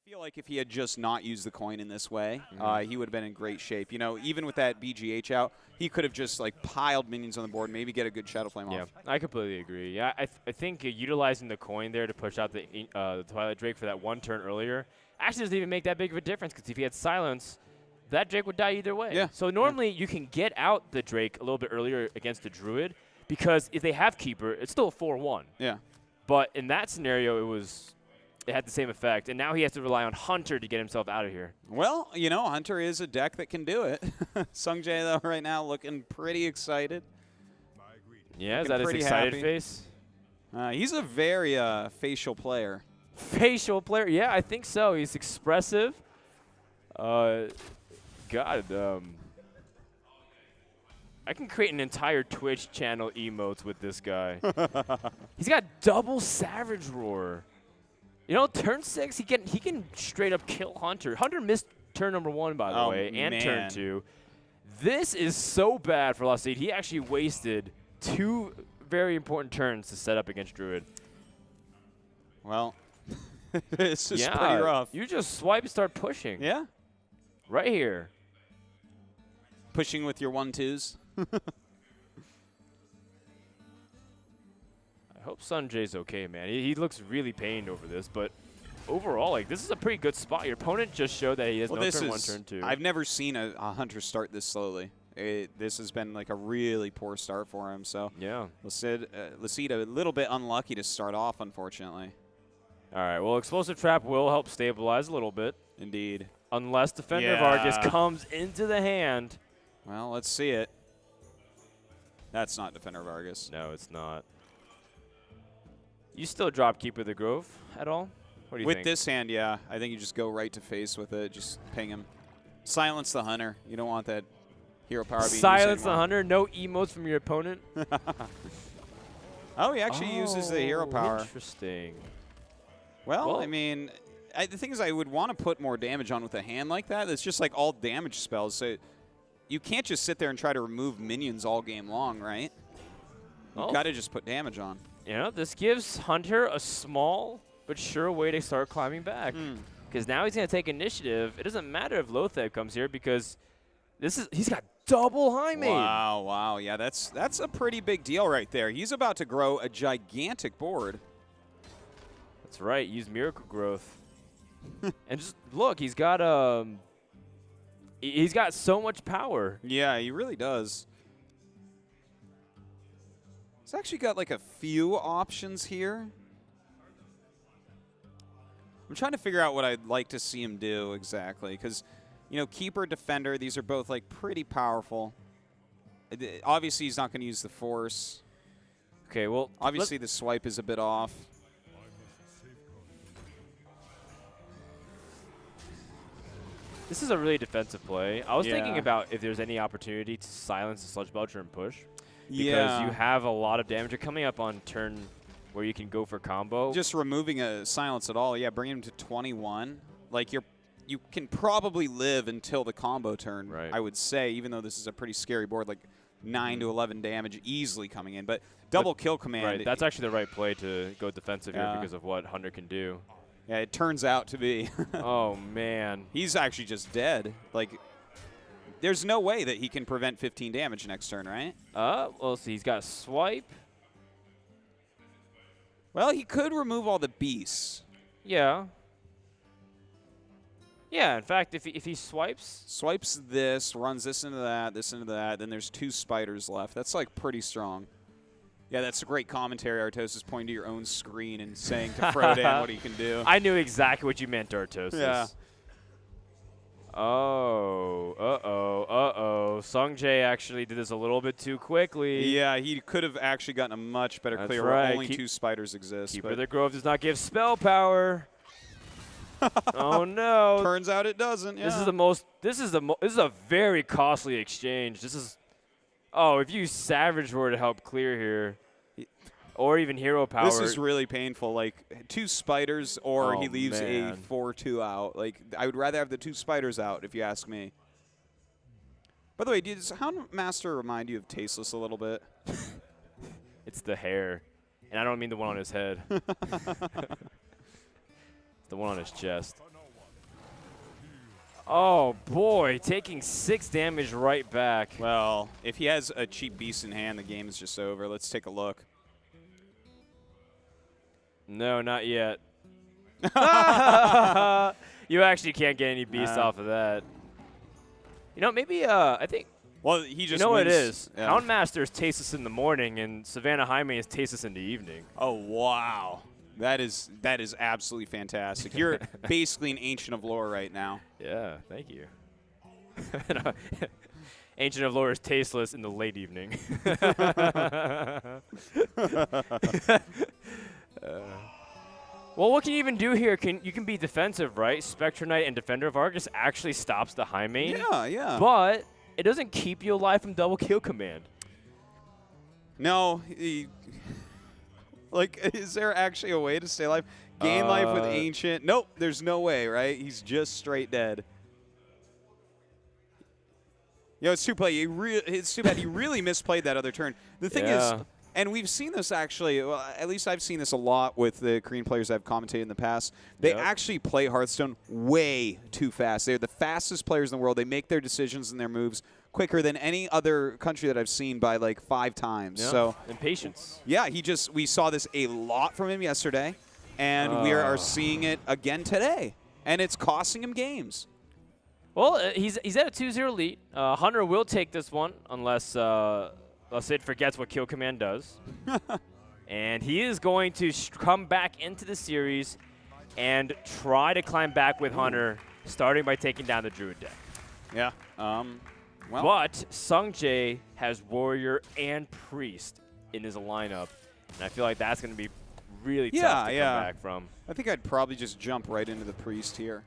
feel like if he had just not used the coin in this way, he would have been in great shape. You know, even with that BGH out, he could have just like piled minions on the board, maybe get a good Shadow Flame off. Yeah, I completely agree. Yeah, I think utilizing the coin there to push out the Twilight Drake for that one turn earlier actually doesn't even make that big of a difference, because if he had silence, that Drake would die either way. Yeah. So normally you can get out the Drake a little bit earlier against the Druid, because if they have Keeper, it's still a 4-1. Yeah. But in that scenario, it had the same effect, and now he has to rely on Hunter to get himself out of here. Well, you know, Hunter is a deck that can do it. Seungjae, though, right now looking pretty excited. Yeah, is that his excited face? He's a very facial player. Facial player? Yeah, I think so. He's expressive. God, I can create an entire Twitch channel emotes with this guy. He's got double Savage Roar. You know, turn 6, he can straight up kill Hunter. Hunter missed turn number 1, by the way, and turn 2. This is so bad for Lost Seed. He actually wasted 2 very important turns to set up against Druid. Well, it's just pretty rough. You just swipe and start pushing. Yeah. Right here. Pushing with your 1-2s. I hope Seungjae's okay, man. He looks really pained over this, but overall, like, this is a pretty good spot. Your opponent just showed that he has no turn 1, turn 2. I've never seen a Hunter start this slowly. This has been like a really poor start for him. So yeah, Licida a little bit unlucky to start off, unfortunately. All right, well, Explosive Trap will help stabilize a little bit. Indeed. Unless Defender of Argus comes into the hand. Well, let's see it. That's not Defender of Argus. No, it's not. You still drop Keeper the Grove at all? What do you think? With this hand, yeah. I think you just go right to face with it. Just ping him. Silence the Hunter. You don't want that hero power being Silence the Hunter. No emotes from your opponent. Oh, he actually uses the hero power. Interesting. Well, I mean, the thing is, I would want to put more damage on with a hand like that. It's just like all damage spells. So you can't just sit there and try to remove minions all game long, right? You've got to just put damage on. You know, this gives Hunter a small but sure way to start climbing back. Because now he's going to take initiative. It doesn't matter if Lotheb comes here, because he's got double high main. Wow, wow. Yeah, that's a pretty big deal right there. He's about to grow a gigantic board. That's right. Use Miracle Growth. And just look, he's got so much power. Yeah, he really does. He's actually got like a few options here. I'm trying to figure out what I'd like to see him do exactly, because, you know, Keeper, Defender, these are both like pretty powerful. Obviously, he's not going to use the Force. Okay, well, obviously the swipe is a bit off. This is a really defensive play. I was thinking about if there's any opportunity to silence the Sludge Belcher and push. Because you have a lot of damage. You're coming up on turn where you can go for combo. Just removing a silence at all, bring him to 21. Like, you can probably live until the combo turn, I would say, even though this is a pretty scary board, like 9 to 11 damage easily coming in. But double kill command. Right, that's actually the right play to go defensive here because of what Hunter can do. Yeah, it turns out to be. Oh, man. He's actually just dead. Like, there's no way that he can prevent 15 damage next turn, right? Well, see, he's got swipe. Well, he could remove all the beasts. Yeah. Yeah, in fact, if he swipes. Swipes this, runs this into that, then there's 2 spiders left. That's, like, pretty strong. Yeah, that's a great commentary, Artosis, pointing to your own screen and saying to Frodan what he can do. I knew exactly what you meant, Artosis. Yeah. Uh-oh. Seungjae actually did this a little bit too quickly. Yeah, he could have actually gotten a much better clear where only 2 spiders exist. Keeper the Grove does not give spell power. Oh no. Turns out it doesn't. Yeah. This is a very costly exchange. This is if you use Savage Roar to help clear here. Or even hero power. This is really painful. Like 2 spiders, or he leaves a 4-2 out. Like, I would rather have the 2 spiders out, if you ask me. By the way, does Hound Master remind you of Tasteless a little bit? It's the hair, and I don't mean the one on his head. It's the one on his chest. Oh, boy. Taking 6 damage right back. Well, if he has a cheap beast in hand, the game is just over. Let's take a look. No, not yet. You actually can't get any beast off of that. You know, maybe I think. Well, he just. You know what it is? Yeah. Houndmaster is Tasteless in the morning, and Savannah Jaime is Tasteless in the evening. Oh wow, that is absolutely fantastic. You're basically an Ancient of Lore right now. Yeah, thank you. Ancient of Lore is Tasteless in the late evening. Well, what can you even do here? You can be defensive, right? Spectre Knight and Defender of Argus actually stops the high main. Yeah, yeah. But it doesn't keep you alive from double kill command. No. Like, is there actually a way to stay alive? Gain life with Ancient? Nope, there's no way, right? He's just straight dead. You know, it's too bad. It's too bad he really misplayed that other turn. The thing is, and we've seen this actually, well, at least I've seen this a lot with the Korean players I've commentated in the past. They actually play Hearthstone way too fast. They're the fastest players in the world. They make their decisions and their moves quicker than any other country that I've seen by like 5 times. Yeah. So impatience. Yeah, we saw this a lot from him yesterday, and we are seeing it again today, and it's costing him games. Well, he's at a 2-0 lead. Hunter will take this one unless Sid forgets what kill command does. And he is going to come back into the series and try to climb back with Hunter, starting by taking down the Druid deck. Yeah. Well. But Seungjae has Warrior and Priest in his lineup, and I feel like that's going to be really tough to come back from. I think I'd probably just jump right into the Priest here.